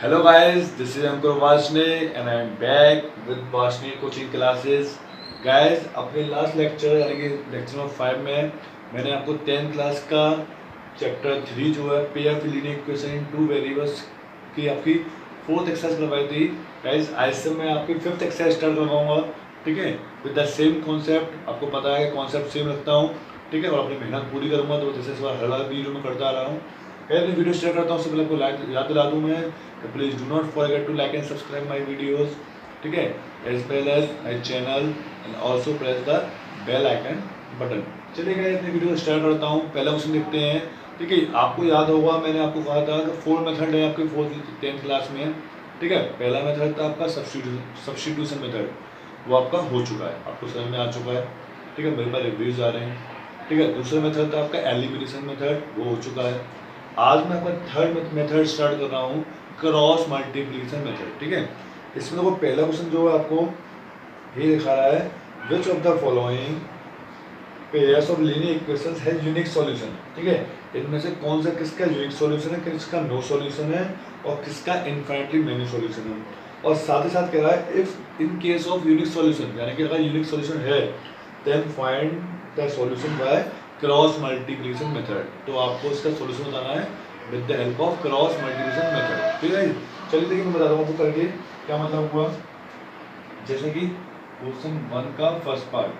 Hello guys, this is Ankur Varshney and I am back with Varshney coaching classes. Guys, अपने last lecture यानी कि lecture number 5 में मैंने आपको 10th class का चैप्टर 3 जो है pair of linear equation in two variables की आपकी 4th एक्सरसाइज करवाई थी। गाइस आज से मैं आपकी 5th एक्सरसाइज स्टार्ट करवाऊंगा, ठीक है, विद द सेम कॉन्सेप्ट। आपको पता है कि कॉन्सेप्ट सेम रखता हूँ, ठीक है, और अपनी मेहनत पूरी करूँगा। तो जैसे इस बार हर वीडियो में करता आ रहा हूँ। अपनी वीडियो स्टार्ट करता हूँ उससे पहले आपको याद दिला दूँ मैं, तो please do not forget to like and subscribe my videos, ठीक है, as well as my channel and also press the bell icon button. चलिए गाइस अपनी वीडियो स्टार्ट करता हूँ। पहला क्वेश्चन देखते हैं, ठीक है। आपको याद होगा मैंने आपको कहा था कि 4 मेथड है आपके 10th क्लास में, ठीक है। पहला मेथड था आपका सब्स्टिट्यूशन मेथड, वो आपका हो चुका है, आपको समझ में आ चुका है, ठीक है, मेरे पास रिव्यूज आ रहे हैं, ठीक है। दूसरा मेथड था आपका एलिमिनेशन मेथड, वो हो चुका है। आज मैं आपका थर्ड मेथड स्टार्ट कर रहा हूँ, क्रॉस मल्टीप्लिकेशन मेथड, ठीक है। इसमें देखो पहला क्वेश्चन जो है आपको ये दिखा रहा है, which of the following pairs of linear equations has unique solution, ठीक है। इनमें से कौन सा किसका यूनिक सॉल्यूशन है, किसका नो सॉल्यूशन है और किसका इनफाइनाइटली मेनी सॉल्यूशन है। और साथ ही साथ कह रहा है if in case of unique solution, यानी कि अगर यूनिक सॉल्यूशन है then find the solution by cross multiplication method. तो आपको इसका सॉल्यूशन बताना है with the help of cross multiplication method, ठीक है। चलिए देखिए मैं बताता हूँ आपको करके क्या मतलब हुआ। जैसे कि क्वेश्चन 1 का फर्स्ट पार्ट,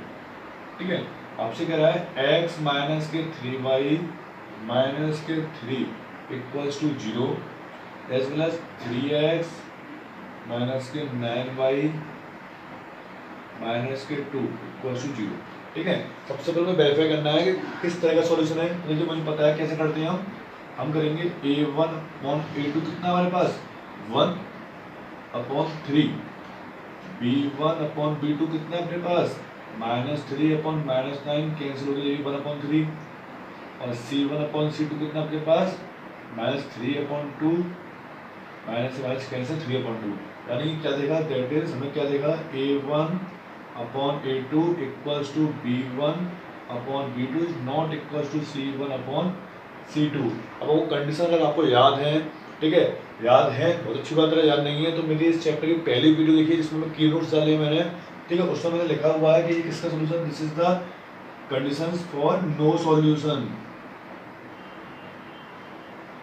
ठीक है, आपसे कह रहा है x माइनस के 3y माइनस के 3 equals to 0 as well as 3x minus के 9y माइनस के 2 इक्वल्स टू 0, ठीक है। सबसे पहले वेरीफाई करना है कि किस तरह का सॉल्यूशन है। मुझे पता है कैसे करते हैं हम करेंगे a1 अपॉन a2 कितना हमारे पास 1 अपॉन 3, b1 अपॉन b2 कितना अपने पास -3 अपॉन -9 कैंसिल हो गया 1 अपॉन 3, और c1 अपॉन c2 कितना अपने पास -3 अपॉन 2 माइनस कैंसिल 3 अपॉन 2, यानी क्या देखा दैट इज हमें क्या देखा a1 upon a2 equals to b1 upon b2 is not equals to c1 upon c2। अब वो कंडीशन अगर आपको याद है, ठीक है, याद है बहुत अच्छी बात है, याद नहीं है तो मेरी इस चैप्टर की पहली वीडियो देखिए जिसमें मैं की नोट्स डाले मैंने, ठीक है, उसमें मैंने लिखा हुआ है कि ये किसका solution, this is the conditions for no solution,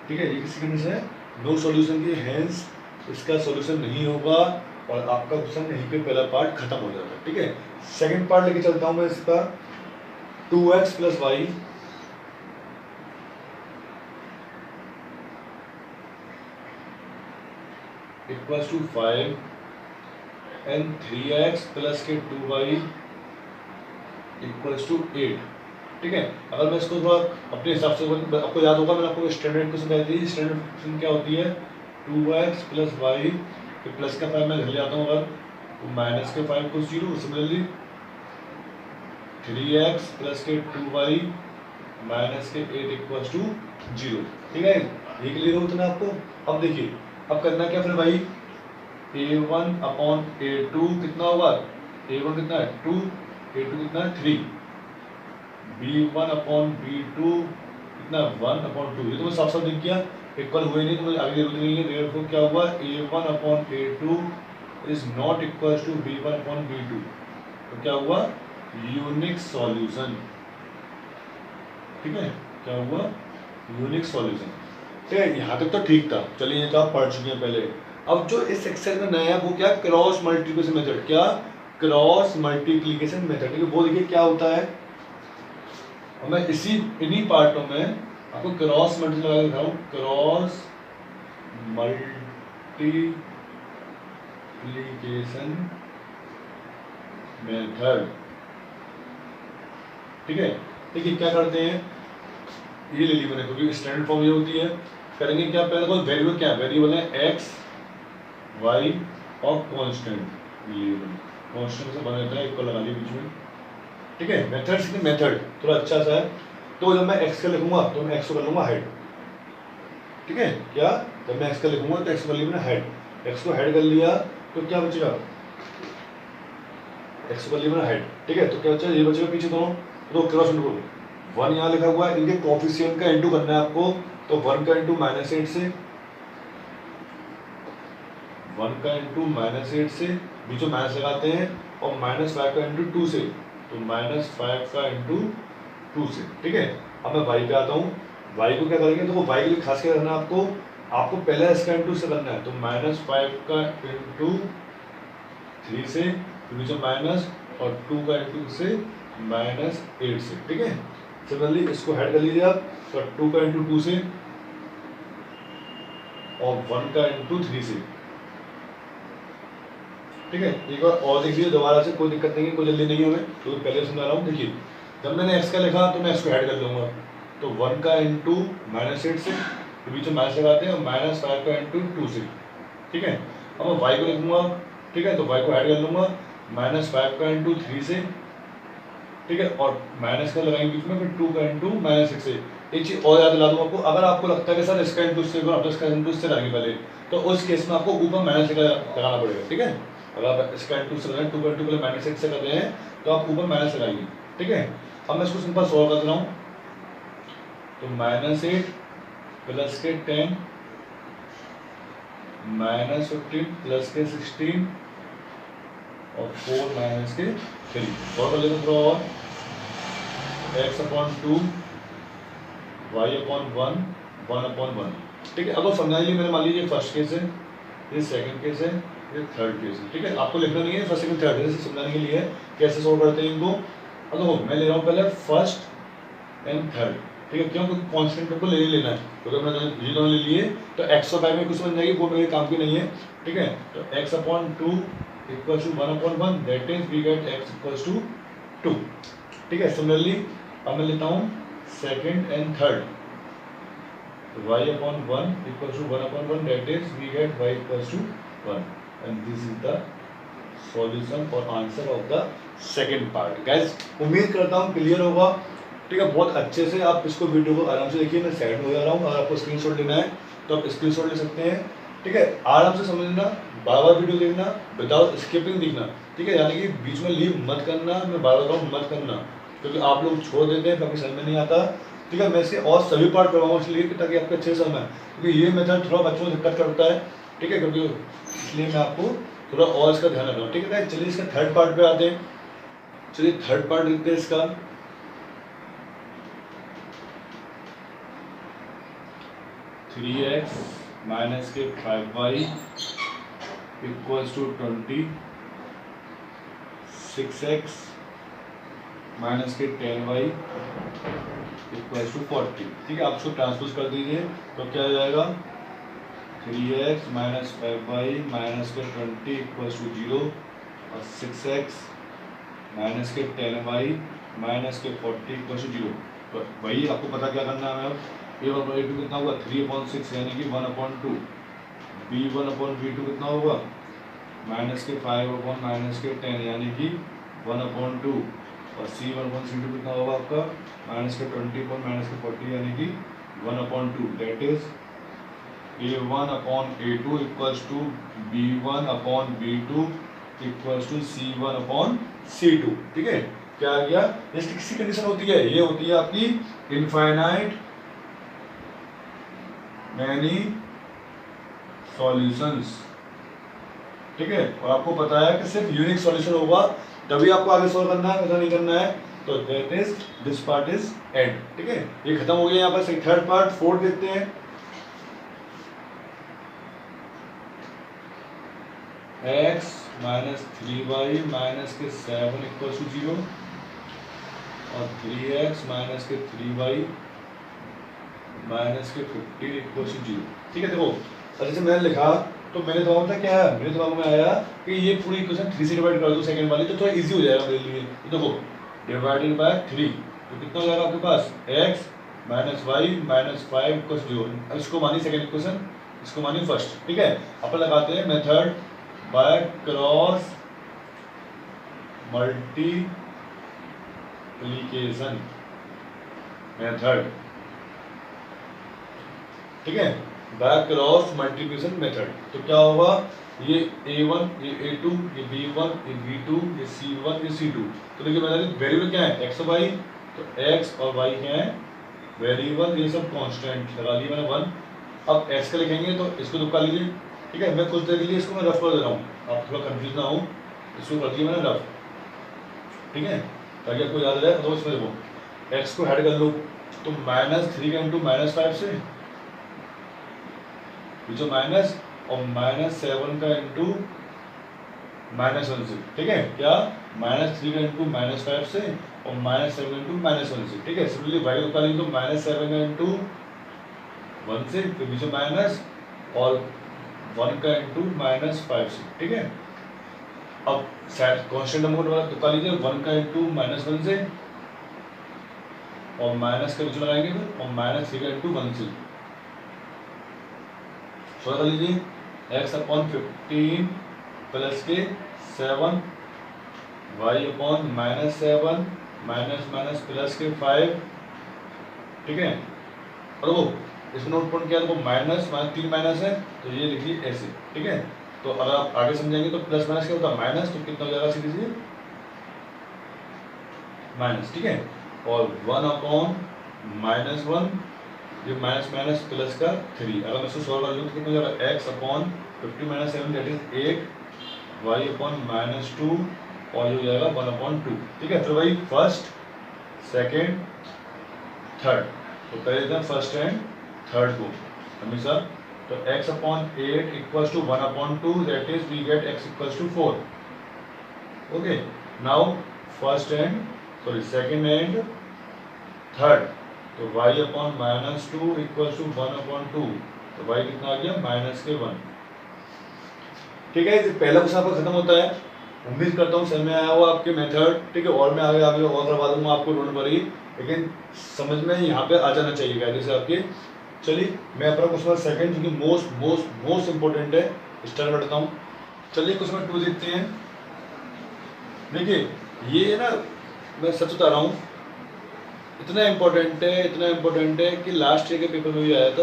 ठीक है। ये किसी कंडीशन है नो सॉल्यूशन की, हेंस इसका सॉल्यूशन नहीं होगा और आपका क्वेश्चन यहीं पे पहला पार्ट खत्म हो जाता है, ठीक है। सेकंड पार्ट लेके चलता हूं मैं इसका 2x plus y equals to 5 and 3x plus के 2y इक्वल्स टू 8, ठीक है। अगर मैं इसको थोड़ा अपने हिसाब से, आपको याद होगा मैंने आपको स्टैंडर्ड क्वेश्चन बताई थी, स्टैंडर्ड क्वेश्चन क्या होती है 2x प्लस वाई, प्लस का 5 मैं घर ले आता हूँ, अगर तो माइनस के 5 को 0, सिमिलरली 3x प्लस के 2y माइनस के 8 इक्वल्स टू 0, ठीक है। ये क्लियर होता है ना आपको। अब देखिए अब करना क्या फिर भाई, a1 अपॉन a2 कितना होगा, a1 कितना है 2, a2 कितना है 3, b1 अपॉन b2 कितना 1 अपॉन 2, ये तो साफ साफ दिख गया, इक्वल हुए नहीं तो मुझे आगे जरूरत नहीं है। देयरफॉर क्या हुआ a1 upon a2 is not equal to b1 upon b2, तो क्या हुआ यूनिक सॉल्यूशन, ठीक है, क्या हुआ यूनिक सॉल्यूशन, ठीक है। यहाँ तक तो ठीक था, चलिए ये तो आप पढ़ चुके हैं पहले। अब जो इस एक्सरसाइज में नया है वो क्या, क्रॉस मल्टीप्लिकेशन मेथड, क्या क्रॉस मल्टीप्लिकेशन मेथड, ठीक है। वो देखिए क्या होता है, और मैं इन्हीं पार्टों में आपको क्रॉस मल्टीप्लिकेशन लगा दिखाऊं, क्रॉस मल्टीप्लिकेशन मेथड, ठीक है। देखिए क्या करते हैं, ये ले ली मैंने क्योंकि स्टैंडर्ड फॉर्म ये होती है। करेंगे क्या, पहले तो वेरिएबल क्या, वेरिएबल है x y और कांस्टेंट, कांस्टेंट से बना रहता है, इक्वल लगा लिया बीच में, ठीक है। मेथड से मेथड थोड़ा अच्छा सा है, तो जब मैं x का लिखूंगा तो मैं x को कर लूंगा हेड, ठीक है। क्या, जब मैं x का लिखूंगा तो x को कर लिया हेड, x को हेड कर लिया तो क्या बचेगा, x को कर लिया हेड, ठीक है। तो क्या बचेगा, ये बचेगा पीछे दोनों, तो क्रॉस मल्टीप्लिकेशन 1 यहाँ लिखा हुआ है, इनके कोफिशिएंट का इंटू करना है आपको, तो 1 का इंटू -8 से 1 का इंटू -8 से, बीच में माइनस लगाते हैं, और -5 का इंटू 2 से, तो -5 का इंटू 2 से। ठीक है, अब मैं y पे आता हूँ। y को क्या करेंगे, तो y के लिए खास क्या करना है आपको पहले इसका इंटू से करना है, तो -5 का इंटू 3 से, तो बीच में माइनस, और 2 का इंटू से -8 से। ठीक है, सिमिलरली इसको हेड कर लीजिए आप, तो 2 का इंटू 2 से, और 1 का इंटू 3 से। ठीक है, एक बार और देख लीजिए दोबारा से, कोई दिक्कत नहीं है, कोई जल्दी नहीं है हमें, तो पहले समझा रहा हूँ। देखिए, जब मैंने x का लिखा तो मैं x को ऐड कर लूँगा, तो 1 का इंटू -8 से, तो बीच में माइनस लगाते हैं, और -5 का इंटू 2 से। ठीक है, अब मैं y को लिखूँगा। ठीक है, तो y को ऐड कर लूँगा, -5 का इंटू 3 से। ठीक है, और माइनस का लगाएंगे बीच में, फिर 2 का इंटू -6 से। एक चीज़ और याद दिला दूँ आपको, अगर आपको लगता है कि सर इसका इंटू इससे करो, इसका इंटू इससे लगाएंगे पहले, तो उस केस में आपको ऊपर माइनस लगाना पड़ेगा। ठीक है, अगर आप इसका इंटू से लगाएं, 2 का इंटू पहले -6 से कर रहे हैं, तो आप ऊपर माइनस लगाइए। ठीक है, अब मैं इसको सिंपल सॉल्व कर रहा हूँ, तो -8 प्लस के 10 -15 प्लस के 16 और 4 माइनस के 3 और कर लेते थोड़ा और, x/2 y/1 1/1। ठीक है, अब समझाइए, मैंने मान लीजिए फर्स्ट केस है, ये सेकंड केस है, ये थर्ड केस है। ठीक है, आपको लिखना नहीं है फर्स्ट सेकंड थर्ड, जैसे समझाने के लिए कैसे सोल्व करते हैं इनको। अब देखो, मैं ले रहा हूँ पहले फर्स्ट एंड थर्ड। ठीक है, क्यों, क्योंकि कॉन्स्टेंट को ले लेना है, क्योंकि हमने ये दोनों ले लिए, तो x और y में कुछ बन जाएगी, वो मेरे काम की नहीं है। ठीक है, तो x/2 equal to 1/1, that is we get x equal to 2। ठीक है, सिमिलरली अब मैं लेता हूँ second and third, y/1 equal to 1/1, that is we get y equal to 1, and this is the solution और answer of the second part. Guys, उम्मीद करता हूँ क्लियर होगा। ठीक है, बहुत अच्छे से आप इसको वीडियो को आराम से देखिए, मैं साइड में हो जा रहा हूँ, अगर आपको स्क्रीनशॉट लेना है तो आप स्क्रीनशॉट ले सकते हैं। ठीक है, आराम से समझना, बार बार वीडियो देखना, विदाउट स्किपिंग देखना। ठीक है, यानी कि बीच में लीव मत करना, मैं बार बार कहूँ मत करना, क्योंकि आप लोग छोड़ देते हैं, कभी समझ में नहीं आता। ठीक है, मैं इसके और सभी पार्ट करवाऊँ इसलिए कि ताकि आपको अच्छे से समझ, क्योंकि ये मेथड थोड़ा बच्चों को दिक्कत करता है। ठीक है, क्योंकि इसलिए मैं आपको थोड़ा और इसका ध्यान रख रहा हूँ। ठीक है, चलिए इसका थर्ड पार्ट पे आते हैं। चलिए थर्ड पार्ट लिखते हैं इसका। 3x माइनस के 5y equals to 20, 6x minus के 10y इक्वल्स टू 40। ठीक है, आप उसको ट्रांसपोज कर दीजिए, तो क्या आ जाएगा, 3x माइनस 5y माइनस के 20 इक्वल्स टू 0, और 6x माइनस के 10y माइनस के 40 इक्वल्स टू 0। तो वही आपको पता क्या करना है, अब a/2 कितना होगा, 3/6 यानी कि 1/2। b1/v2 कितना होगा, माइनस के 5 माइनस के 10 यानी कि 1/2, और c1/c2 कितना होगा आपका, माइनस के 20 माइनस के 40 यानी कि 1/2। That is a1/a2 equals to b1/b2 equals to c1/c2। ठीक है, क्या आ गया, जैसे किसी कंडीशन होती है, ये होती है आपकी इनफाइनाइट मैनी सॉल्यूशंस। ठीक है, और आपको पता है कि सिर्फ यूनिक सॉल्यूशन होगा तभी आपको आगे सॉल्व करना है, ऐसा नहीं करना है। तो that is this part is and. ठीक है, ये खत्म हो गया यहाँ पर। थर्ड पार्ट, फोर्थ देखते हैं। x माइनस 3y माइनस के 7 इक्वल टू 0, और 3x माइनस के 3y माइनस के 15 इक्वल टू 0। ठीक है, देखो जैसे मैंने लिखा, तो मेरे दिमाग में क्या है, मेरे दिमाग में आया कि ये पूरी इक्वेशन 3 से डिवाइड कर दो सेकंड वाली, तो थोड़ा इजी हो जाएगा मेरे लिए। तो देखो, डिवाइडेड बाय 3, तो कितना हो जाएगा आपके पास, x minus y minus 5 equal to 0। अब इसको मानिए सेकंड इक्वेशन, इसको मानिए फर्स्ट। ठीक है, अपन लगाते हैं method by cross multiplication method. ठीक है, बाय क्रॉस मल्टीप्लिकेशन मेथड। तो क्या होगा, ये a1, ये a2, ये b1, ये b2, ये c1, ये c2। तो देखिए मैंने वेरिएबल क्या है, x और y, तो x और y क्या है वेरिएबल, ये सब कांस्टेंट लगा लिए मैंने 1। अब x का लिखेंगे तो इसको तुक्का लीजिए। ठीक है। मैं कुछ देर के लिए इसको मैं रफ कर दे रहा हूँ, आप थोड़ा कंफ्यूज ना हो, इसको कर दिया मैंने रफ, ठीक है, ताकि आपको याद रहे। तो इसमें देखो एक्स को हेड कर लो, तो -3 का इंटू -5 से जो माइनस, और -7 का इंटू -1 से, ठीक है, क्या -3 का इंटू -5 से और -7 का इंटू -1 से, ठीक है। सिमिलरली वाई को निकालेंगे तो -7 का इंटू 1 से, फिर बीच में माइनस और 1 का इंटू -5 से, ठीक है। अब कॉन्स्टेंट नंबर को तुका लीजिए 1 का इंटू -1 से और माइनस के बीच में लगाएंगे फिर, और -3 का इंटू 1 से। सोल्व कर लीजिए, x/15 प्लस के 7 y/-7 माइनस प्लस के 5, ठीक है। और वो इसमें नोट पॉइंट क्या है, देखो माइनस 3 माइनस है तो ये लिखिए ऐसे, ठीक है। तो अगर आप आगे समझेंगे तो प्लस माइनस क्या होता है, माइनस, तो कितना हो जाएगा सीधे सीधे माइनस, ठीक है। और 1/-1, ये माइनस माइनस प्लस का 3, अगर मैं इसको सॉल्व कर लूँ तो कितना हो जाएगा, x/50 - 7 दैट इज 8, y/-2 और ये हो जाएगा 1/2, ठीक है। फिर भाई फर्स्ट सेकेंड थर्ड, तो पहले था फर्स्ट एंड थर्ड को हमेशा, तो x/8 equals to 1/2 that is we get x equals to 4, okay. Now first and second and third, तो y/-2 इक्वल्स टू 1/2, तो y कितना आ गया -1, ठीक है। पहला क्वेश्चन आपका खत्म होता है। उम्मीद करता हूँ समझ में आया हुआ आपके मेथड, ठीक है। और मैं आगे आगे और करवा दूंगा आपको, डोंट वरी, लेकिन समझ में यहाँ पे आ जाना चाहिए कायदे से आपके। चलिए मैं अपना क्वेश्चन सेकंड जो कि मोस्ट इंपॉर्टेंट है स्टार्ट करता हूँ। चलिए क्वेश्चन 2 देखते हैं। देखिए ये ना मैं सच बता रहा हूँ, इतना इम्पोर्टेंट है कि लास्ट ईयर के पेपर में भी आया था,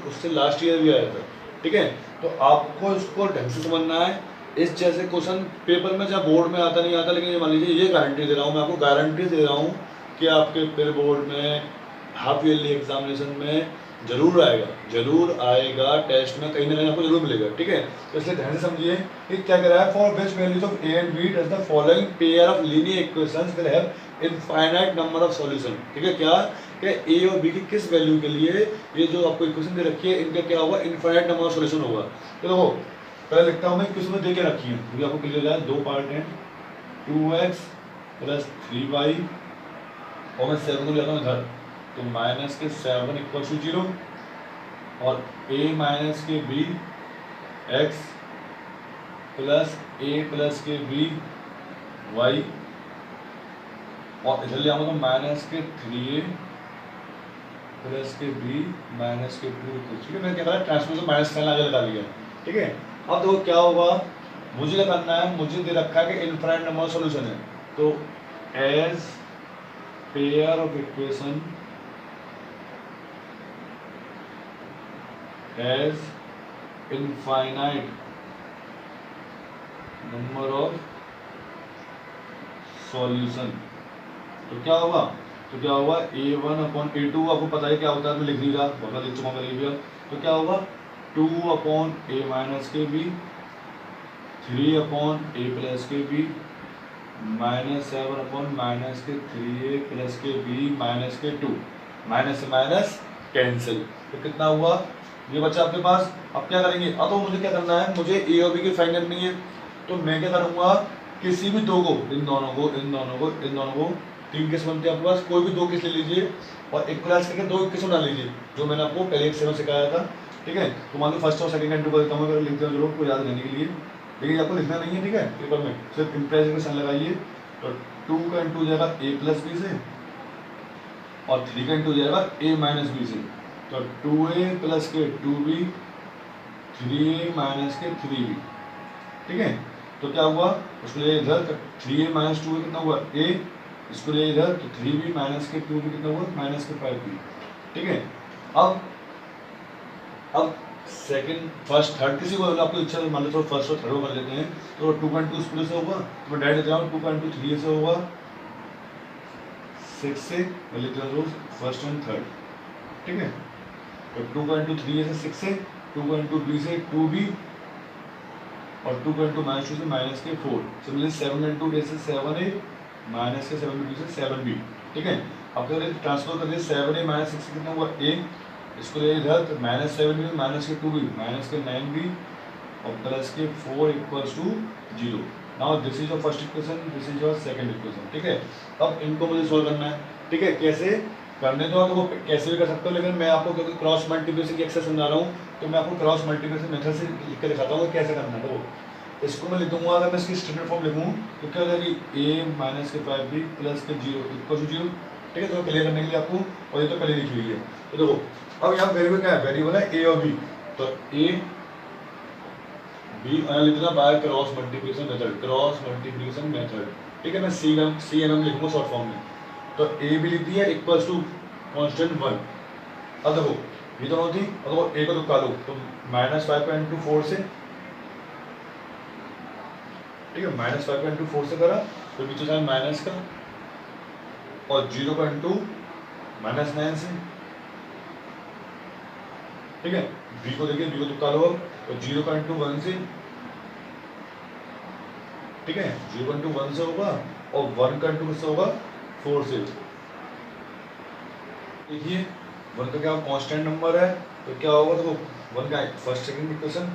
उससे लास्ट ईयर भी आया था, ठीक है। तो आपको इसको ढंग से समझना है। इस जैसे क्वेश्चन पेपर में जब बोर्ड में आता नहीं आता, लेकिन ये मान लीजिए ये गारंटी दे रहा हूँ, मैं आपको गारंटी दे रहा हूँ कि आपके पेपर बोर्ड में हाफ ईयरली एग्जामिनेशन में जरूर आएगा, टेस्ट में कहीं ना कहीं आपको जरूर मिलेगा, ठीक है। तो इसलिए ध्यान से समझिए कि क्या कह रहा है, for which values of a and b does the following pair of linear equations will have infinite number of solution, ठीक है। क्या a और b की किस वैल्यू के लिए ये जो आपको इक्वेशन दे रखी है, इनका क्या होगा, इनफाइनाइट नंबर ऑफ सॉल्यूशन होगा। तो देखो पहले लिखता हूँ मैं, इक्वेशन में दे के रखी है क्योंकि आपको क्लियर हो जाए, दो पार्ट हैं, 2x + 3y और मैं 7 को ले आता हूँ इधर, तो -7 = 0 और a - के b x + a + के b y, और इधर ले आऊँगा तो -3a + के b - के 2, ठीक है। मैं क्या करा, ट्रांसपोज माइनस साइन आगे लगा लिया, ठीक है। अब देखो क्या होगा, मुझे क्या करना है, मुझे दे रखा है कि इनफाइनाइट नंबर ऑफ सॉल्यूशन है, तो as pair of equation as infinite number of solution, तो क्या होगा, a1/a2 आपको पता है क्या होता है, मैं लिख दूंगा, बहुत लिख चुका हूँ, तो क्या होगा 2/a - के b 3/a + के b -7/ के 3a + के b - के 2, माइनस से माइनस कैंसिल, तो कितना हुआ ये बच्चा आपके पास। अब क्या करेंगे, अब तो मुझे क्या करना है, मुझे ए और बी की फाइंड करनी है, तो मैं क्या करूँगा, किसी भी दो को, इन दोनों को 3 केस बनते हैं आपके पास, कोई भी 2 केस ले लीजिए और इक्वलाइज करके 2 केस बना लीजिए, जो मैंने आपको पहले एक से सिखाया था, ठीक है। तो मान लो फर्स्ट और सेकंड का इंटू कर देता हूँ, लिख देना जरूर को याद रहने के लिए, लेकिन आपको लिखना नहीं है, ठीक है। पेपर में सिर्फ इम्प्रेस का साइन लगाइए, तो 2 का इंटू हो जाएगा a + b से और 3 का इंटू हो जाएगा a - b से, तो 2a + के 2b 3a - के 3b, ठीक है। तो क्या हुआ, उसको ले इधर, 3a - 2 कितना हुआ a, इसको ले इधर, तो 3b - के 2b कितना हुआ -के 5b, ठीक है। अब सेकंड फर्स्ट थर्ड किसी को आपको इच्छा है, मान लो फर्स्ट और थर्ड को कर लेते हैं, तो 2 का इंटू उसको से होगा, तो मैं डायरेक्ट लेता हूँ 2 का इंटू 3a से होगा 6 से, मैं लिख देता हूँ फर्स्ट एंड थर्ड, ठीक है। तो 2 का इंटू 3a से 6 से 2 को इंटू बी से 2b और 2 को इंटू माइनस 2 से माइनस के 4। सिमिलरली 7 इंटू ए से 7a माइनस के 7 इंटू से 7b। ठीक है, अब अगर ट्रांसफर कर दिए 7a माइनस 6 कितना हुआ a, इसको ले इधर तो माइनस 7b माइनस के 2b माइनस के 9b और प्लस के 4 equals to 0। Now this is your first equation, this is your second equation. ठीक है, अब इनको मुझे सोल्व करना है। ठीक है, कैसे करने दो तो वो कैसे भी कर सकते हो, लेकिन मैं आपको क्योंकि क्रॉस मल्टीप्लिकेशन की एक्सरसाइज समझा रहा हूँ तो मैं आपको क्रॉस मल्टीप्लिकेशन मेथड से लिख के दिखाता हूँ कैसे करना है। तो इसको मैं लिख दूंगा, अगर मैं इसकी स्टैंडर्ड फॉर्म लिखूँ तो क्या हो जाएगी a माइनस के 5b प्लस के 0 इक्वल टू 0। ठीक है, तो क्लियर करने के लिए आपको, और ये तो पहले लिखी हुई है। तो देखो अब यहाँ वेरिएबल क्या है, वेरिएबल है a और b। तो a b लिखना bye cross multiplication method, cross multiplication method. ठीक है, मैं सी एम लिखूंगा शॉर्ट फॉर्म में। तो a भी लिख दिया इक्वल्स टू कांस्टेंट 1। अब देखो ये दोनों थी, अब देखो a को तो निकालो तो माइनस 5 का इंटू 4 से। ठीक है, माइनस 5 का इंटू 4 से करा तो पीछे जाए माइनस का, और 0 का इंटू माइनस 9 से। ठीक है, b को देखिए, b को तुक्का लो अब, तो 0 का इंटू 1 से। ठीक है, 0 का इंटू 1 से होगा और 1 का इंटू किससे होगा, 4 से। देखिए 1 का क्या कांस्टेंट नंबर है तो क्या होगा, देखो 1 का फर्स्ट सेकंड इक्वेशन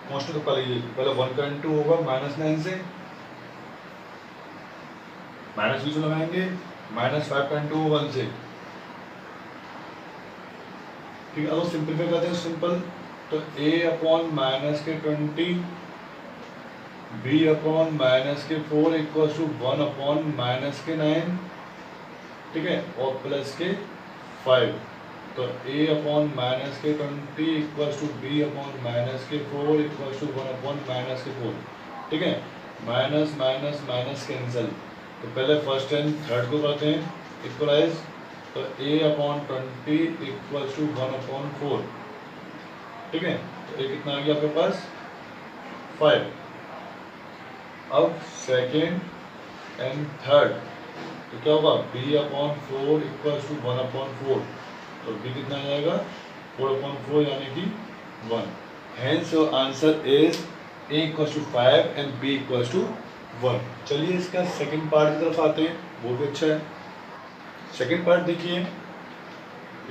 कांस्टेंट तुक्का लीजिए, पहले 1 का इंटू होगा माइनस 9 से, माइनस बीच में लगाएंगे, माइनस 5 का इंटू 1 से। ठीक है, अब सिंपलीफाई करते हैं, सिंपल तो a अपॉन माइनस के 20 b अपॉन माइनस के 4 इक्वल टू 1 अपॉन माइनस के 9। ठीक है, और प्लस के 5। तो a अपॉन माइनस के 20 equal to b upon minus के 4 इक्वल टू 1 अपॉन माइनस के 4। ठीक है, माइनस माइनस माइनस कैंसिल, तो पहले फर्स्ट एंड थर्ड को करते हैं इक्वलाइज। तो a upon 20 equal to 1 upon 4। ठीक है, तो ये कितना आ गया आपके पास 5। अब सेकेंड एंड थर्ड तो क्या होगा, b upon 4 equal to 1 upon 4। तो b कितना आ जाएगा 4 अपॉन 4 यानी कि 1। Hence your answer is a equal to 5 and b equal to 1। चलिए इसका सेकंड पार्ट की तरफ आते हैं, वो भी अच्छा है। सेकंड पार्ट देखिए,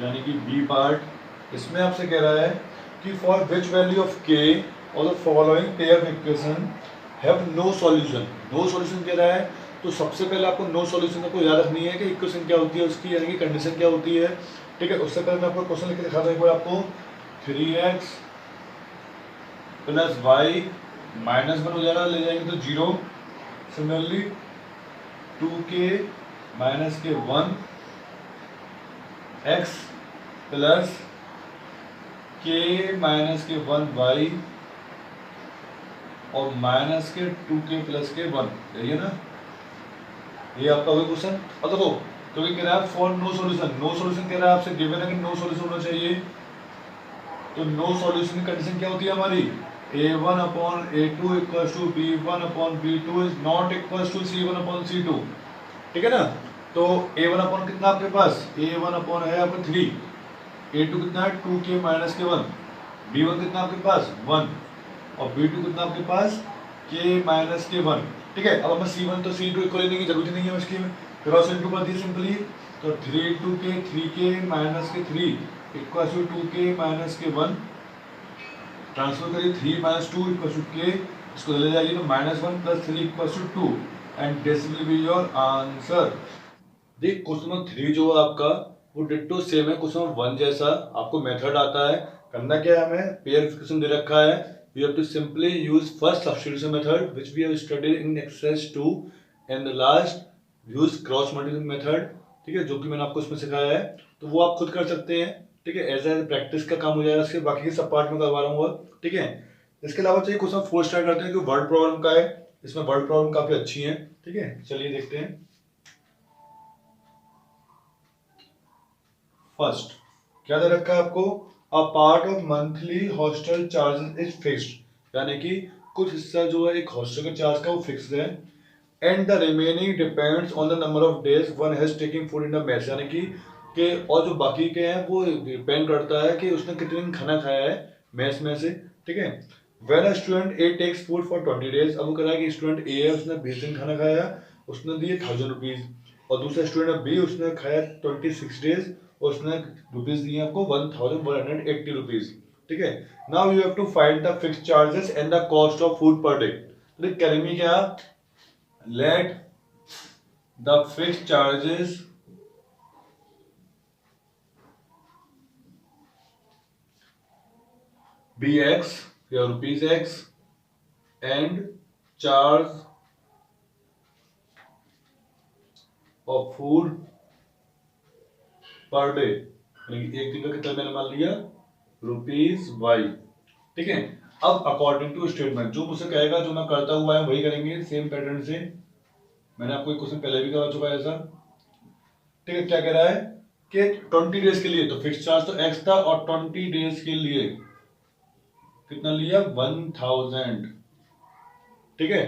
यानी कि बी पार्ट। इसमें आपसे कह रहा है कि for which value of k और the following pair of equation have no solution. No solution कह रहा है तो सबसे पहले आपको नो सॉल्यूशन को याद रखनी है कि इक्वेशन क्या होती है उसकी, यानी कि कंडीशन क्या होती है। ठीक है, उससे पहले मैं आपको क्वेश्चन लिख के दिखाता हूँ एक बार आपको। 3x प्लस वाई माइनस 1 हो जाएगा, ले जाएंगे तो 0। सिमिलरली 2k माइनस के 1 x प्लस k माइनस के 1 y और माइनस के 2k प्लस के 1। यही है ना, ये आपका वही क्वेश्चन। और देखो क्योंकि कह रहा है for no solution, no solution कह रहा है आपसे, गिवन है कि नो सॉल्यूशन होना चाहिए। तो नो सॉल्यूशन की कंडीशन क्या होती है हमारी, a1 upon a2 equal to b1 upon b2 is not equal to c1 upon c2। ठीक है ना, तो a1 अपॉन कितना आपके पास, a1 अपॉन है आपका 3, a2 कितना है 2k माइनस के 1, b1 कितना आपके पास 1 और b2 कितना आपके पास k माइनस के 1। ठीक है, अब हमें c1 तो c2 इक्वल लेने की जरूरत नहीं है उसकी, क्रॉस इनटू कर दी सिंपली। तो 3 इंटू के 3k माइनस के 3 इक्वल टू 2k माइनस के 1। ट्रांसफर करिए 3 माइनस 2 इक्वल टू k, इसको ले जाइए तो -1 plus 3 equal to 2 and this will be your answer. देख क्वेश्चन नंबर 3 जो है आपका वो डिट्टो सेम है क्वेश्चन नंबर 1 जैसा। आपको मेथड आता है, करना क्या है, हमें पेयर इक्वेशन दे रखा है, you have to simply use first substitution method which we have studied in exercise 2 and the last use cross multiplication method। ठीक है, जो कि मैंने आपको इसमें सिखाया है, तो वो आप खुद कर सकते हैं। ठीक है, एज ए प्रैक्टिस का काम हो जाएगा, इसके बाकी के सब पार्ट में करवा रहा हूँ। ठीक है, इसके अलावा चाहिए क्वेश्चन 4 स्टार्ट करते हैं जो वर्ड प्रॉब्लम का है। इसमें वर्ड प्रॉब्लम काफी अच्छी है। ठीक है, चलिए देखते हैं। फर्स्ट क्या दे रखा है आपको, a part of monthly hostel charges is fixed, यानी कि कुछ हिस्सा जो है एक हॉस्टल के चार्ज का वो फिक्स्ड है। And the remaining depends on the number of days one has taking food in the mess, यानी कि और जो बाकी के हैं वो डिपेंड करता है कि उसने कितने दिन खाना खाया है मेस में से, ठीक है। When a student a takes food for 20 days, अब वो कह रहा है कि स्टूडेंट ए है, उसने 20 दिन खाना खाया, उसने दिए 1000 रुपीज, और दूसरा स्टूडेंट बी उसने खाया 26 डेज, उसने रुपीज दिए आपको 1180 रुपीज, ठीक है। Now you have to find the fixed charges and the cost of food per day. तो करेंगे क्या, let the fixed charges be X या rupees X and charge of food per day, एक दिन का कितना मैंने मान लिया रुपीज वाई, ठीक है। अब अकॉर्डिंग टू स्टेटमेंट जो मुझसे कहेगा, जो मैं करता हुआ है वही करेंगे सेम पैटर्न से। मैंने आपको एक क्वेश्चन पहले भी करा चुका है ऐसा, ठीक है। क्या कह रहा है कि 20 डेज के लिए तो फिक्स चार्ज तो एक्स था, और 20 डेज के लिए कितना लिया 1000, ठीक है।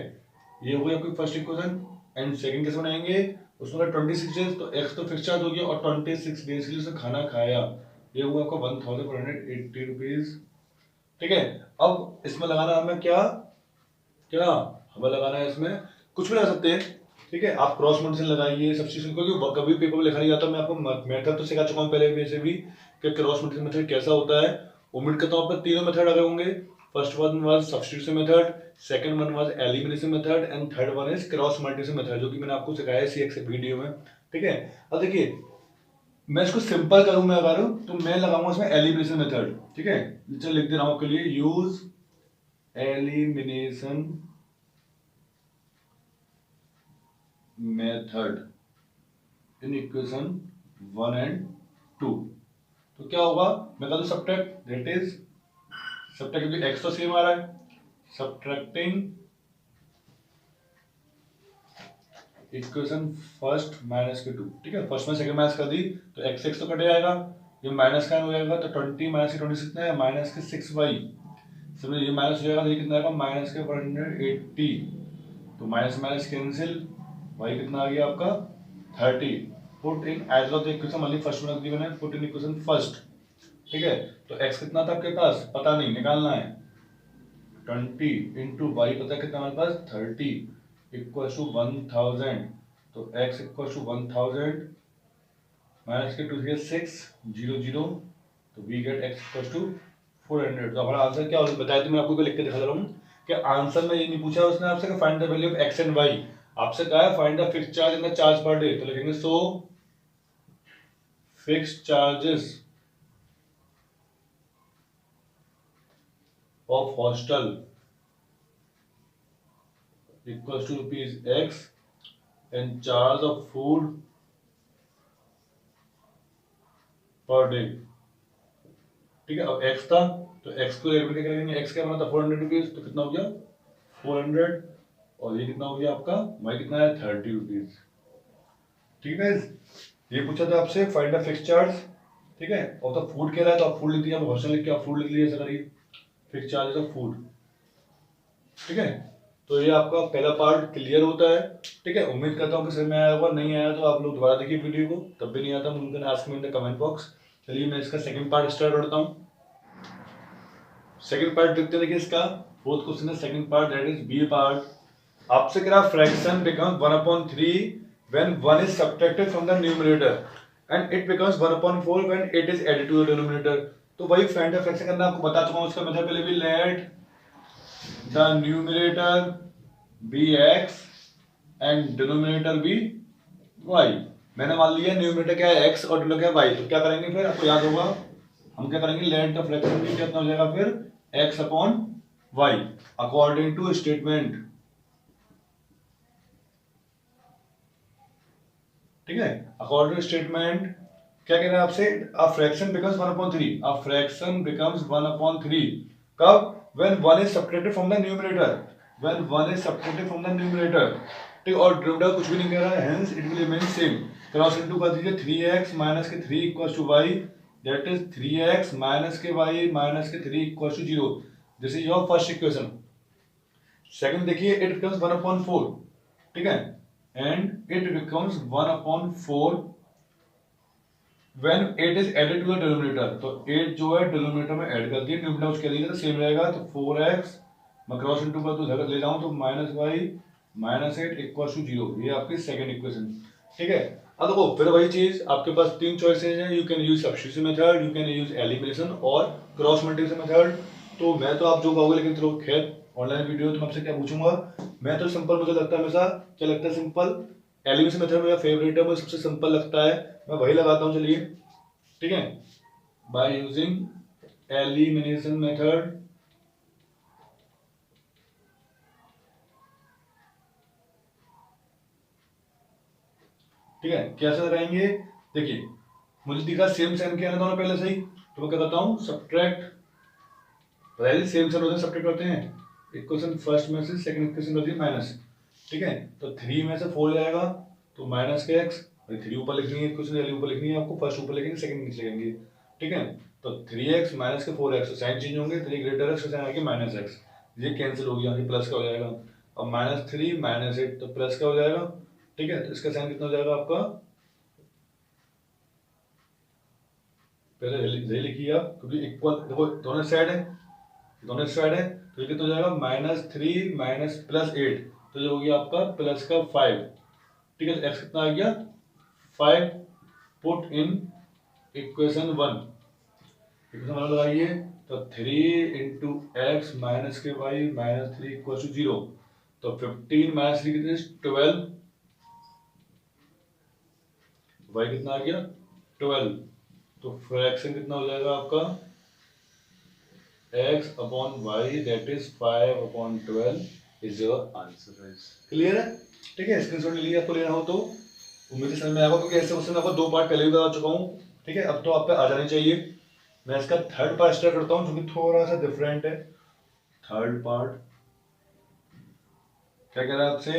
ये हो गया कोई फर्स्ट इक्वेशन। एंड सेकंड कैसे बनाएंगे, उसमें 26 डेज तो एक्स तो फिक्स चार्ज हो गया, और 26 डेज के लिए उसने खाना खाया, ये हुआ आपका 1480 रुपीज, ठीक है। अब इसमें लगाना हमें क्या क्या हमें लगाना है, इसमें कुछ भी लगा सकते हैं, ठीक है। आप क्रॉस मल्टीप्लिकेशन लगाइए, सब्स्टिट्यूशन, क्योंकि कभी पेपर में लिखा नहीं जाता। मैं आपको मेथड तो सिखा चुका हूँ पहले वैसे भी कि क्रॉस मल्टीप्लिकेशन मेथड कैसा होता है। उम्मीद करता हूँ आप तीनों मेथड आ गए होंगे। First one was substitution method, second one was elimination method, and third one is cross multiplication method, जो कि मैंने आपको सिखाया है CX वीडियो में, ठीक है। अब देखिए मैं इसको सिंपल करूं, मैं अगर तो मैं लगाऊंगा इसमें एलिमिनेशन मेथड, ठीक है। चलो लिख दे रहा हूं आपके लिए, use elimination method in equation 1 and 2। तो क्या होगा, मैं कह दूं सब्ट्रैक्ट, दैट इज सब्ट्रैक्ट, क्योंकि एक्स तो सेम आ रहा है, सब्ट्रैक्टिंग इक्वेशन फर्स्ट माइनस के 2, ठीक है। फर्स्ट में सेकंड माइनस कर दी तो एक्स एक्स तो कट जाएगा, ये माइनस का हो जाएगा, तो 20 माइनस के 20 कितना है, माइनस के 6y, समझ, ये माइनस हो जाएगा तो ये कितना आएगा, माइनस के 180, तो माइनस माइनस कैंसिल, y कितना आ गया आपका 30। Put in each of the equation, मतलब फर्स्ट में रख दी मैंने, पुट इन इक्वेशन फर्स्ट, ठीक है। तो x कितना था आपके पास, पता नहीं, निकालना है, 20 इंटू वाई पता है कितना हमारे पास 30 इक्वल टू 1000, तो x इक्वल टू 1000 माइनस के 2 से 6 0 0, तो we get x equal to 400। तो हमारा आंसर क्या होगा बताया, तो मैं आपको लिख के दिखा दे रहा हूँ कि आंसर में ये नहीं पूछा उसने आपसे कि find the value of x and y, आपसे कहा है find the fixed charge in the charge per day, तो लिखेंगे so fixed charges of hostel equal to rupees x and charge of food per day, ठीक है। अब x था तो x को रेट में क्या करेंगे, x क्या बना था 400 रुपीज, तो कितना हो गया 400, और ये कितना हो गया आपका y कितना है 30 रुपीज, ठीक है। ये पूछा था आपसे फाइंड द फिक्स्ड चार्ज, ठीक है। और तो फूड कह रहा है तो आप फूड लिख दिया, हॉस्टल लिख के आप फूड लिख लिया, ऐसा करिए, फिक्स्ड चार्जेस ऑफ फूड, ठीक है। तो ये आपका पहला पार्ट क्लियर होता है, ठीक है। उम्मीद करता हूँ कि समझ में आया होगा, नहीं आया तो आप लोग दोबारा देखिए वीडियो को, तब भी नहीं आता मुमकिन ask me in the comment box. चलिए मैं इसका सेकंड पार्ट स्टार्ट करता हूँ। सेकंड पार्ट देखते हैं, देखिए इसका फोर्थ क्वेश्चन है second part, that is B part. आपसे कह रहा fraction becomes 1/3 when 1 is subtracted from the numerator and it becomes 1/4 when it is added to the denominator. तो वही फाइंड द फ्रैक्शन करना आपको बता चुका हूं, उसका मेथड पहले भी, let the numerator be x and denominator be y। मैंने मान लिया न्यूमरेटर क्या है x और डिनोमिनेटर क्या है y, तो क्या करेंगे फिर आपको याद होगा, हम क्या करेंगे, लेट द फ्रैक्शन भी कितना हो जाएगा फिर x upon y according to statement, ठीक है। अकॉर्डिंग टू स्टेटमेंट क्या कह रहा है आपसे, a fraction becomes 1/3, a fraction becomes 1/3 कब, when 1 is subtracted from the numerator, when 1 is subtracted from the numerator, ठीक। और डिनोमिनेटर कुछ भी नहीं कह रहा है, hence it will remain same. Cross into कर दीजिए, 3x माइनस के 3 equals to y, that is 3x minus के y माइनस के 3 equals to 0। This is your first equation. Second देखिए, इट बिकम्स 1/4, ठीक है, and it becomes 1/4 when 8 is added to the denominator, तो 8 जो है डिनोमिनेटर में ऐड कर दिया, डिनोमिनेटर उसके लिए तो सेम रहेगा, तो 4x मैं क्रॉस इनटू पर तो ले जाऊं तो -y -8 इक्वल टू 0, ये आपकी सेकंड इक्वेशन। ठीक है, अब देखो फिर वही चीज, आपके पास तीन चॉइसेस हैं, you can use substitution method, you can use elimination और क्रॉस मल्टीप्लिकेशन मेथड। तो मैं तो आप जो कहोगे, लेकिन चलो खैर ऑनलाइन वीडियो तो मैं आपसे क्या पूछूंगा, मैं तो सिंपल, मुझे लगता है हमेशा क्या लगता है सिंपल, एलिमिनेशन मेथड मेरा फेवरेट है, मुझे सबसे सिंपल लगता है, मैं वही लगाता हूँ। चलिए ठीक है, बाय यूजिंग एलिमिनेशन मेथड, ठीक है, कैसे लगाएंगे, देखिए मुझे दिखा सेम साइन किया ना दोनों पहले से ही, तो मैं क्या करता हूँ सब्ट्रैक्ट, पहले सेम साइन होते हैं सब्ट्रैक्ट करते हैं, इक्वेशन फर्स्ट में से सेकंड इक्वेशन होती है माइनस। ठीक है, तो 3 में से 4 जाएगा तो माइनस के एक्स, 3 ऊपर लिखनी है इक्वेशन, वैल्यू ऊपर लिखनी है आपको, फर्स्ट ऊपर लिखेंगे सेकंड नीचे लिखेंगे। ठीक है, तो 3x माइनस के 4x, साइन चेंज होंगे, 3 ग्रेटर एक्स साइन आगे माइनस एक्स, ये कैंसिल हो गया, ये प्लस का हो जाएगा। अब -3 -8 तो प्लस का हो जाएगा। ठीक है, तो इसका साइन कितना हो जाएगा आपका, पहले यही लिखिए आप, क्योंकि इक्वल देखो दोनों साइड है, दोनों साइड है, तो ये कितना हो जाएगा -3 माइनस +8, तो ये हो गया आपका प्लस का 5। ठीक है, तो एक्स कितना आ गया 5, पुट इन इक्वेशन 1, इक्वेशन 1 लगाइए, तो 3 इंटू एक्स माइनस के वाई -3 इक्वल टू 0, तो 15 माइनस 3 कितने 12, वाई कितना आ गया 12, तो फ्रैक्शन कितना हो जाएगा आपका x upon y that is 5/12 is your answer. Clear है? ठीक है, स्क्रीनशॉट ले लिया, आपको लेना हो तो उम्मीद है समझ में आएगा, क्योंकि ऐसे क्वेश्चन आपको 2 पार्ट पहले भी बता चुका हूँ। ठीक है, अब तो आप पे आ जानी चाहिए। मैं इसका थर्ड पार्ट स्टार्ट करता हूँ, जो कि थोड़ा सा डिफरेंट है। थर्ड पार्ट क्या कह रहा है आपसे,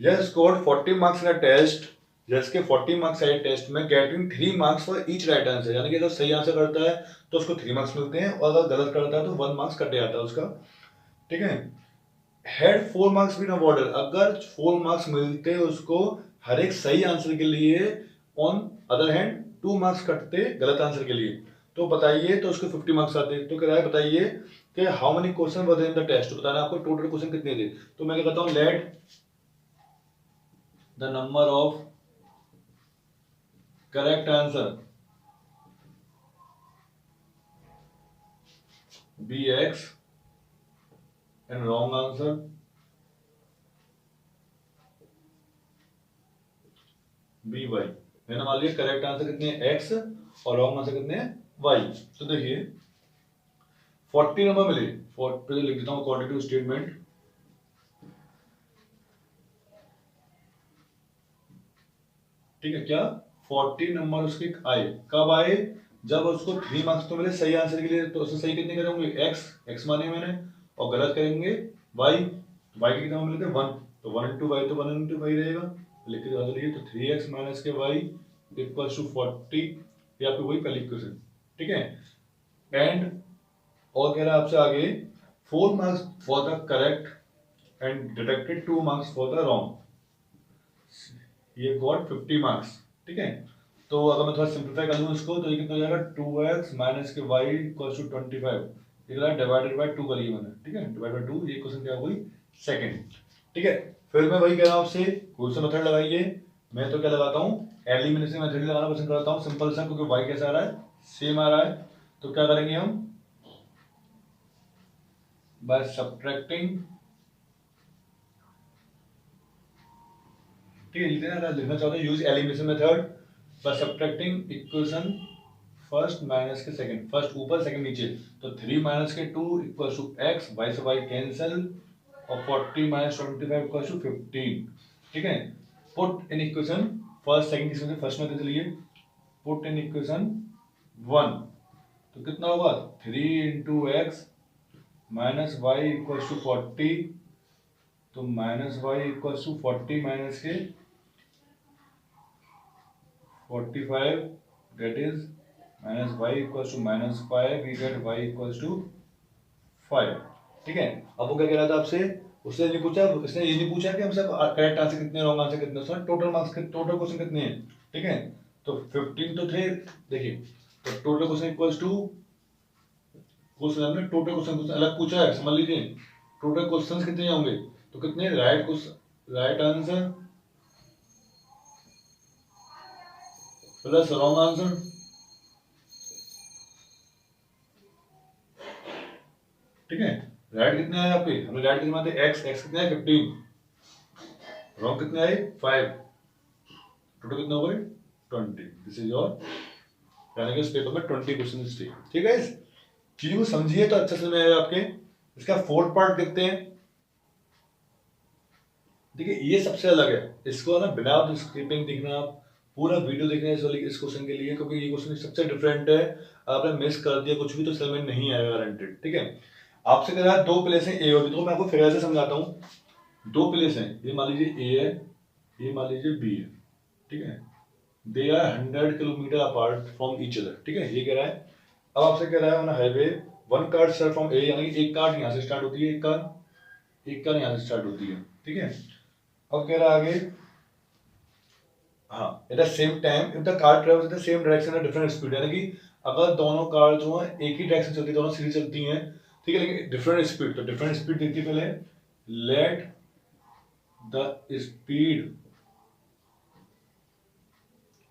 Yash scored 40 marks in a test, Yash के 40 मार्क्स आए टेस्ट में, getting 3 marks for each right answer, यानी कि अगर सही आंसर करता है तो उसको 3 मार्क्स मिलते हैं, और अगर गलत करता है तो 1 मार्क्स कट जाता है उसका। ठीक है, हेड 4 मार्क्स भी अवॉर्डेड, अगर 4 मार्क्स मिलते उसको हर एक सही आंसर के लिए, ऑन अदर हैंड 2 मार्क्स कटते गलत आंसर के लिए, तो बताइए तो उसको 50 मार्क्स आते। तो कह रहा है बताइए कि how many question were in the test, तो बताना आपको टोटल क्वेश्चन कितने थे। तो मैं क्या कहता हूँ, let the number of correct answer be x and wrong answer be y. मैंने मान लिया करेक्ट आंसर कितने हैं x और रॉन्ग आंसर कितने हैं y। तो देखिए 40 नंबर मिले, पे लिख देता हूँ क्वांटिटेटिव स्टेटमेंट। ठीक है, क्या 40 नंबर उसके आए, कब आए, जब उसको 3 मार्क्स तो मिले सही आंसर के लिए, तो उससे सही कितने करेंगे x माने मैंने, और गलत करेंगे y, y के कितने मिले थे 1, तो 1 इंटू वाई, तो 1 इंटू वाई रहेगा, लिख के चलिए, तो 3x माइनस के y इक्वल टू 40, ये आपकी वही पहली इक्वेशन। ठीक है, एंड और कह रहा है आपसे आगे 4 marks for the correct and deducted 2 marks for the wrong, ये गॉट 50 मार्क्स। ठीक है, तो अगर मैं थोड़ा सिंप्लीफाई कर लूँ इसको, तो ये कितना हो जाएगा 2x माइनस के y इक्वल टू 25, ये डिवाइडेड बाय 2 करिए मैंने। ठीक है, डिवाइड बाय 2, ये क्वेश्चन क्या हुई सेकंड। ठीक है, फिर मैं वही कह रहा हूँ आपसे, कौन सा मेथड लगाइए, मैं तो क्या लगाता हूँ एलिमिनेशन मेथड लगाना पसंद करता हूँ, सिंपल सा, क्योंकि y कैसा आ रहा है सेम आ रहा है। तो क्या करेंगे हम, बाय सब्ट्रैक्टिंग, ठीक है, लिखना चाहते हैं use elimination method by subtracting equation first minus के सेकंड, फर्स्ट ऊपर सेकंड नीचे, तो 3 माइनस के 2 इक्वल टू x, y से y कैंसिल, और 40 माइनस 25 इक्वल टू 15। ठीक है, put in equation first second की फर्स्ट में दे लिए, पुट इन इक्वेशन 1, तो कितना होगा 3 into x minus y equal to 40, तो minus y equal to 40 minus के 45, that is minus y equals to -5, we get y equals to 5। ठीक है, अब वो क्या कह रहा था आपसे, उसने नहीं पूछा, इसने ये नहीं पूछा कि हमसे करेक्ट आंसर कितने, रॉन्ग आंसर कितने, उसने टोटल मार्क्स, टोटल क्वेश्चन कितने हैं। ठीक है, तो 15 तो थे, देखिए तो total question equals to, question हमने टोटल क्वेश्चन अलग पूछा है, समझ लीजिए टोटल क्वेश्चंस कितने होंगे, तो कितने right question, right answer plus wrong answer, ठीक है। राइट कितने आए आपके, हमने राइट कितने आते, एक्स, एक्स कितने आए 15, रॉन्ग कितने आए 5, टोटल कितना हो गए 20। दिस इज योर, यानी कि इस पेपर में 20 क्वेश्चन थे, ठीक है। इस चीज को समझिए तो अच्छा समझ में आएगा आपके। इसका फोर्थ पार्ट देखते हैं। देखिए ये सबसे अलग है, इसको ना बिना स्क्रिपिंग देखना, आप पूरा वीडियो देखना है इस क्वेश्चन के लिए, क्योंकि ये क्वेश्चन सबसे डिफरेंट है। आपने मिस कर दिया कुछ भी तो समझ में नहीं आएगा गारंटेड, ठीक है। आपसे कह रहा है दो प्लेस है ए और बी, तो मैं आपको फिर से समझाता हूँ। दो प्लेस हैं, ये मान लीजिए ए है, ये मान लीजिए बी है, ठीक है। They are 100 kilometre apart from each other, ठीक है, ये कह रहा है। अब आपसे कह रहा है on highway one car start from A, यानी कि एक कार यहाँ से स्टार्ट होती है, एक कार यहाँ से स्टार्ट होती है, ठीक है। अब कह रहा है आगे, हाँ at the same time if the car travels in the same direction at different speed, यानी कि अगर दोनों कार जो है एक ही डायरेक्शन चलती है, दोनों सीधी चलती हैं, ठीक है, लेकिन डिफरेंट स्पीड, तो डिफरेंट स्पीड देखिए पहले, let the speed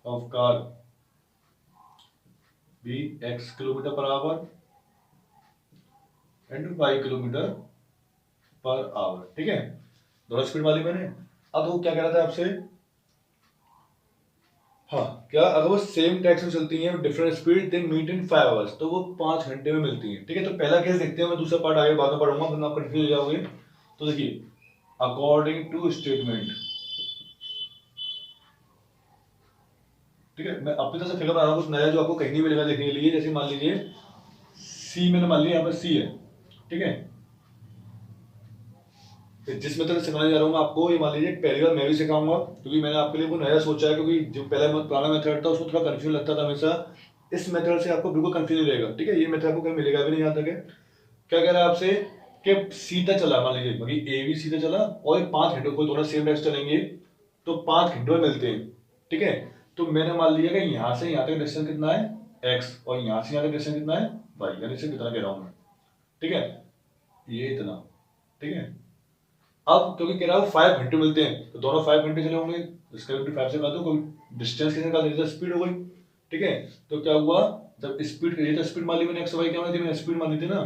of car be x kilometre per hour and y kilometre per hour, ठीक है, दोनों स्पीड वाली मैंने। अब वो क्या कह रहा था आपसे, हाँ क्या, अगर वो सेम डायरेक्शन चलती हैं different speed they meet in 5 hours, तो वो 5 घंटे में मिलती हैं, ठीक है। तो पहला केस देखते हैं, मैं दूसरा पार्ट आगे बाद में पढ़ूंगा, वरना आप कंफ्यूज हो जाओगे। तो देखिए अकॉर्डिंग टू स्टेटमेंट, ठीक है, मैं अपनी तरफ से फिगर बना रहा हूँ कुछ नया जो आपको कहीं नहीं मिलेगा देखने के लिए। जैसे मान लीजिए सी, मैंने मान लिया यहाँ पर सी है, ठीक है। जिस मेथड से सिखाने जा रहा हूँ मैं आपको, ये मान लीजिए पहली बार मैं भी सिखाऊंगा, क्योंकि मैंने आपके लिए वो नया सोचा है, क्योंकि जो पहला पुराना मेथड था उसको थोड़ा कंफ्यूजन लगता था हमेशा। इस मेथड से आपको बिल्कुल कंफ्यूज नहीं रहेगा, ठीक है। ये मेथड आपको कहीं मिलेगा भी नहीं यहाँ तक है। क्या कह रहा है आपसे कि सीधा चला, मान लीजिए बाकी ए भी सीधा चला और ये 5 घंटों को दोनों सेम डायरेक्शन चलेंगे तो 5 घंटों में मिलते हैं, ठीक है। तो मैंने मान लिया कि यहाँ से यहाँ तक डिस्टेंस कितना है x और यहाँ से यहाँ तक डिस्टेंस कितना है y, यानी सिर्फ इतना कह रहा हूँ मैं, ठीक है, ये इतना, ठीक है। अब क्योंकि कह रहा हूँ 5 घंटे मिलते हैं तो दोनों 5 घंटे चले होंगे, इसका 5 से काट दो, डिस्टेंस किसने निकाल दिया, स्पीड हो गई, ठीक है। तो क्या हुआ, जब स्पीड, ये तो स्पीड मान ली मैंने, एक्स वाई क्या मान ली मैंने, स्पीड मान ली थी ना,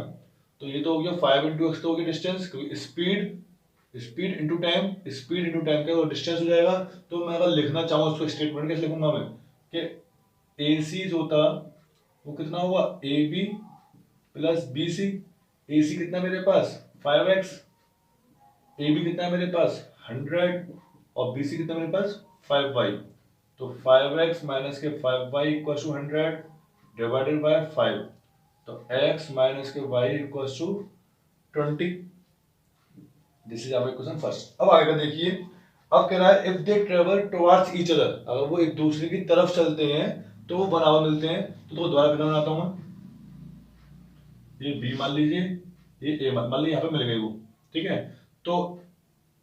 तो ये तो हो गया 5 इंटू एक्स, तो हो गया डिस्टेंस, क्योंकि speed, speed into time, speed into time का डिस्टेंस हो जाएगा। तो मैं अगर लिखना चाहूँ उसको स्टेटमेंट कैसे लिखूंगा मैं, कि ए सी जो था वो कितना हुआ, A B plus B C, A C कितना मेरे पास 5x, ए बी कितना है मेरे पास 100 और बी सी कितना मेरे पास 5y, तो 5x माइनस के 5y equal to 100 divided by 5, तो x माइनस के y equal to 20। This is our question first. अब आगे का देखिए, अब कह रहा है if they travel towards each other, अगर वो एक दूसरे की तरफ चलते हैं तो वो बराबर मिलते हैं। तो दोबारा फिर बनाता हूं मैं, ये b मान लीजिए, ये a मान लीजिए, यहाँ पे मिल गई वो, ठीक है। तो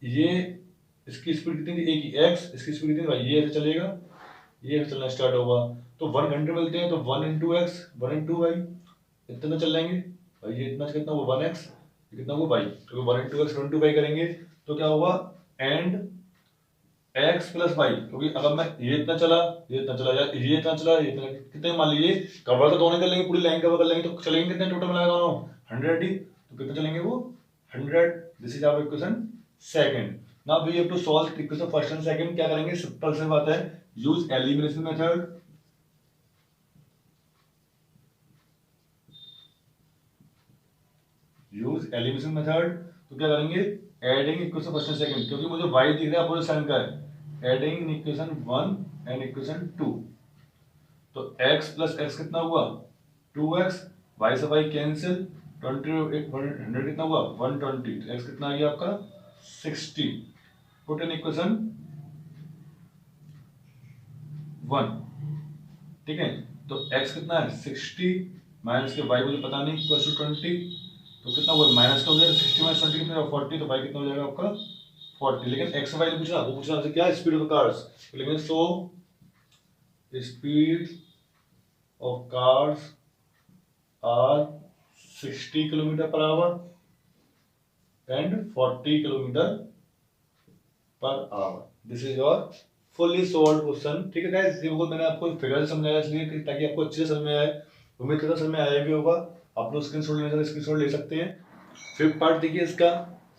ये इसकी स्पीड कितनी थी, a की x, इसकी स्पीड कितनी y, ये ऐसे चलेगा, ये ऐसे चलना स्टार्ट होगा, तो 1 घंटे मिलते हैं, तो 1 इंटू एक्स 1 इंटू वाई, इतना चल जाएंगे और ये इतना कितना वो 1x, कितना वो y, तो 1 इंटू एक्स 1 इंटू वाई करेंगे तो क्या होगा, एंड x प्लस वाई, क्योंकि अगर मैं ये इतना चला, ये इतना चला, या ये इतना चला, ये इतना, कितने मान लीजिए कवर तो दोनों कर लेंगे, पूरी लाइन कवर कर लेंगे, तो चलेंगे कितने टोटल मिलाएगा दोनों 100 ही, तो कितने चलेंगे वो 100। This is our equation second. Now we have to solve equation first and second. क्या करेंगे, सिंपल सी बात है, use elimination method, use elimination method. तो क्या करेंगे, adding equation first and second, क्योंकि मुझे y दिख रहा है अपोजिट साइन का है, एडिंग इक्वेशन 1 एंड इक्वेशन 2, तो x प्लस x कितना हुआ 2x, y से y कैंसिल, 20 100 कितना हुआ 120, तो x कितना आ गया आपका 60, पुट इन इक्वेशन 1, ठीक है। तो x कितना है 60 माइनस के y मुझे पता नहीं इक्वल टू 20, तो कितना हुआ माइनस का हो जाएगा 60 माइनस 20 कितना होगा 40, तो y कितना हो जाएगा आपका 40। लेकिन x y पूछना, वो पूछना आपसे क्या, स्पीड ऑफ द कार्स, तो लेकिन so speed of cars are 60 kilometre per hour and 40 kilometre per hour. This is your fully solved question. ठीक है गाइस, ये बिल्कुल मैंने आपको फिगर से समझाया इसलिए ताकि आपको अच्छे से समझ में आए। उम्मीद करता समझ में आया भी होगा। आप लोग स्क्रीनशॉट लेना चाहते स्क्रीनशॉट ले सकते हैं। फिफ्थ पार्ट देखिए इसका,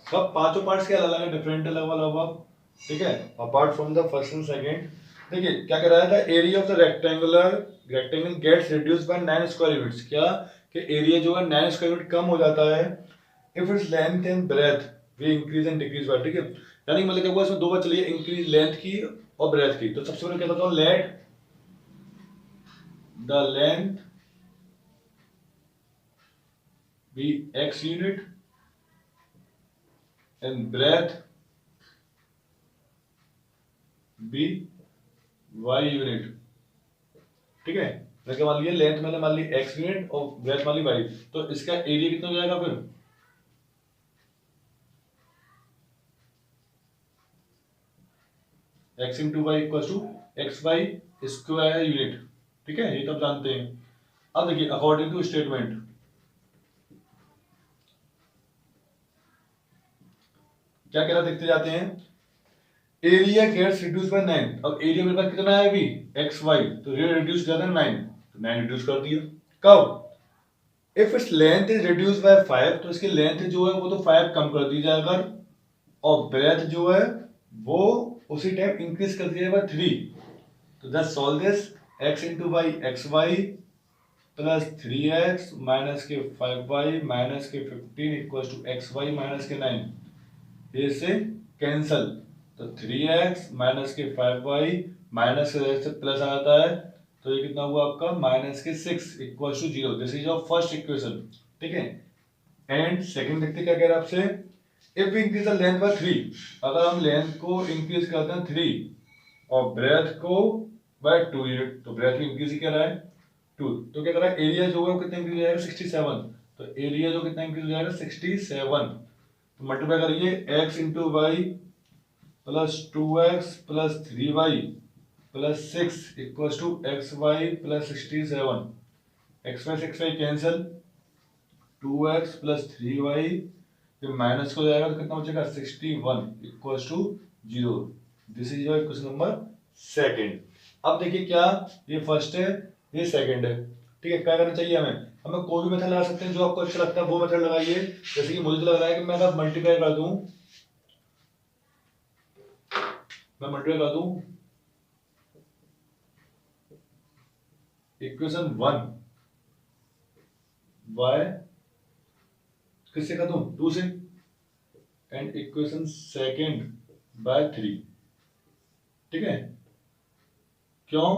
सब पांचों पार्ट्स के अलग अलग डिफरेंट अलग अलग। ठीक है, apart from the first and second. देखिए क्या कह रहा था, area of the rectangle gets reduced by 9 square units. क्या कि एरिया जो है 9 स्क्वायर यूनिट कम हो जाता है if its length and breadth we increase and decrease by. ठीक है, यानी मतलब क्या हुआ, इसमें दो बात चलिए, इंक्रीज लेंथ की और ब्रेथ की। तो सबसे पहले क्या बताऊं, let the length be x unit and breadth be y unit. ठीक है, मैंने मान लिया लेंथ मैंने मान ली x यूनिट और ब्रेथ मान ली y, तो इसका एरिया कितना हो जाएगा फिर, x into y equal to x y square unit. ठीक है, ये तो आप जानते हैं। अब देखिए अकॉर्डिंग टू स्टेटमेंट क्या कह रहा देखते जाते हैं। Area gets reduce by 9। अब एरिया मेरे पास कितना है अभी एक्स वाई, तो एरिया रिड्यूस किया था 9, तो 9 रिड्यूस कर दिया। कब, if its length is reduce by 5, तो इसकी लेंथ जो है वो तो 5 कम कर दी जाए अगर, और ब्रेथ जो है वो उसी टाइम इंक्रीज कर दिया बाय 3। तो just solve this, x into y x y plus 3x minus के 5y माइनस के 15 equal to x y minus के 9। ये से कैंसल, तो 3x माइनस के 5y माइनस के से प्लस आ जाता है, तो ये कितना हुआ आपका माइनस के 6 equal to 0। This is your first equation. ठीक है, एंड सेकंड देखते क्या कह रहा है आपसे, if we increase the length by 3, अगर हम लेंथ को इंक्रीज करते हैं 3 और ब्रेथ को बाय 2 यूनिट, तो ब्रेथ भी इंक्रीज ही कर रहा है 2, तो क्या कर रहा है एरिया जो है वो कितना इंक्रीज हो जाएगा 67। तो एरिया जो कितना इंक्रीज हो जाएगा 67, तो मल्टीप्लाई करिए x into y plus 2x plus 3y plus 6 equal to x y plus 67। X y 6 y cancel, 2x plus 3y, ये माइनस को जाएगा तो कितना बचेगा 61 equal to 0। This is your question number second. अब देखिए क्या, ये फर्स्ट है ये सेकंड है। ठीक है, क्या करना चाहिए हमें, हमें कोई भी मेथड लगा सकते हैं जो आपको अच्छा लगता है वो मेथड लगाइए। जैसे कि मुझे तो लग रहा है कि मैं अगर मल्टीप्लाई कर दूं, मैं मल्टीप्लाई कर दूं इक्वेशन 1 y किससे कर दूं 2 से, एंड इक्वेशन सेकंड बाय 3। ठीक है, क्यों,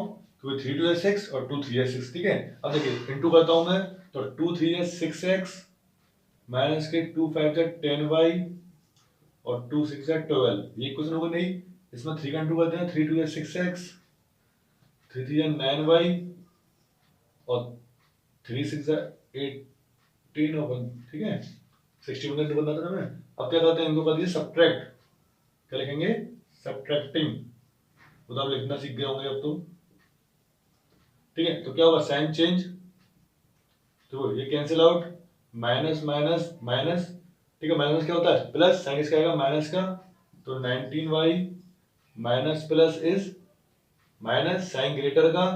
क्योंकि 3 2 6 और 2 3 6। ठीक है, अब देखिए इनटू करता हूं मैं, तो 2 3 6x माइनस के 2 5 10y और 2 6 12। ये इक्वेशन होगा नहीं, इसमें 3 का इंटू करते हैं, 3 2 6x 3 3 9y और 3 6 18 और 1। ठीक है, 61 का इंटू करना था मैं। अब क्या करते हैं, इनको कर दीजिए सब्ट्रैक्ट। क्या लिखेंगे, सब्ट्रैक्टिंग। वो तो आप लिखना सीख गए होंगे अब तो। ठीक है, तो क्या होगा साइन चेंज, तो ये cancel out, minus minus minus. ठीक है, माइनस क्या होता है प्लस, साइन इसका आएगा माइनस का, तो 19y minus plus is minus sign greater का,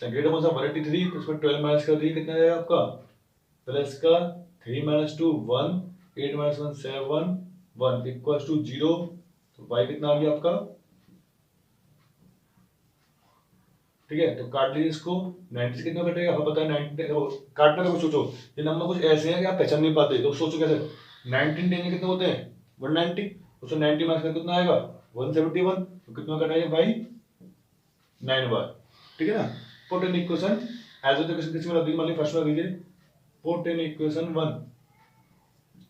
साइन ग्रेटर कौन सा 183, तो इसमें 12 माइनस कर दिए, कितना आएगा आपका प्लस का 3 माइनस 2 1, 8 माइनस 1 7 1 इक्वल टू 0। तो y कितना आ गया आपका। ठीक है, तो काट लीजिए इसको, 90 से कितना कटेगा हमें पता है 90 काटने का कुछ सोचो, ये नंबर कुछ ऐसे हैं कि आप पहचान नहीं पाते, तो सोचो कैसे। 19 10 कितने होते हैं 190, उसमें 90 माइनस का कितना आएगा 171, तो कितना कटाएगा भाई 9 बार। ठीक है ना, put in equation as it is, किसी में रख दीजिए, मान लीजिए फर्स्ट में रख दीजिए पुट इन इक्वेशन 1,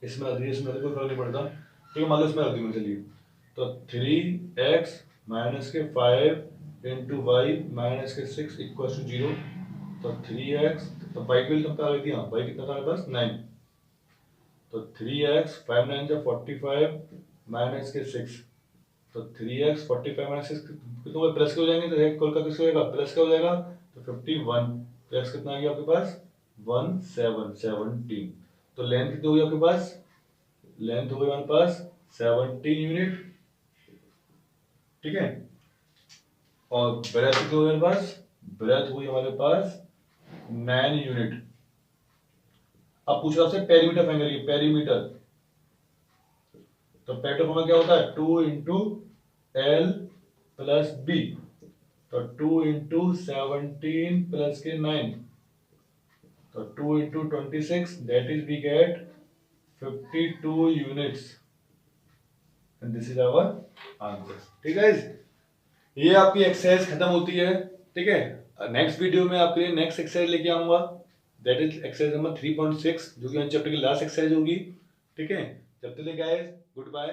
इसमें रख दीजिए, इसमें कोई फर्क नहीं पड़ता। ठीक है, मान लो इसमें रख दीजिए, चलिए तो 3x माइनस के 5 इंटू वाई माइनस के 6 इक्वल टू 0। तो 3x, तो वाई की वैल्यू कितना आ गई, वाई कितना था बस 9, तो 3x 5 9 जा 45 माइनस के 6, तो 3x 45 माइनस कितना होगा, प्लस के हो जाएंगे, तो एक का किसका होगा, प्लस का हो जाएगा, तो 51। तो x कितना आ गया आपके पास 17। तो लेंथ कितनी होगी आपके पास, लेंथ हो गई हमारे पास 17 यूनिट, ठीक है। और ब्रेथ कितनी होगी हमारे पास, ब्रेथ हुई हमारे पास 9 यूनिट। अब पूछ रहा आपसे पेरीमीटर फाइंड करिए, पेरीमीटर। तो पेरीमीटर फॉर्मूला क्या होता है, 2 इंटू एल प्लस बी। तो 2 इंटू 17 प्लस के 9, तो 2 into 26, that is we get 52 units, and this is our answer. ठीक है, ये आपकी एक्सरसाइज खत्म होती है, ठीक है। नेक्स्ट वीडियो में आपके लिए नेक्स्ट एक्सरसाइज लेके आऊंगा, दैट इज एक्सरसाइज नंबर 3.6, जो कि चैप्टर की लास्ट एक्सरसाइज होगी, ठीक है। जब तक गाइस, गुड बाय।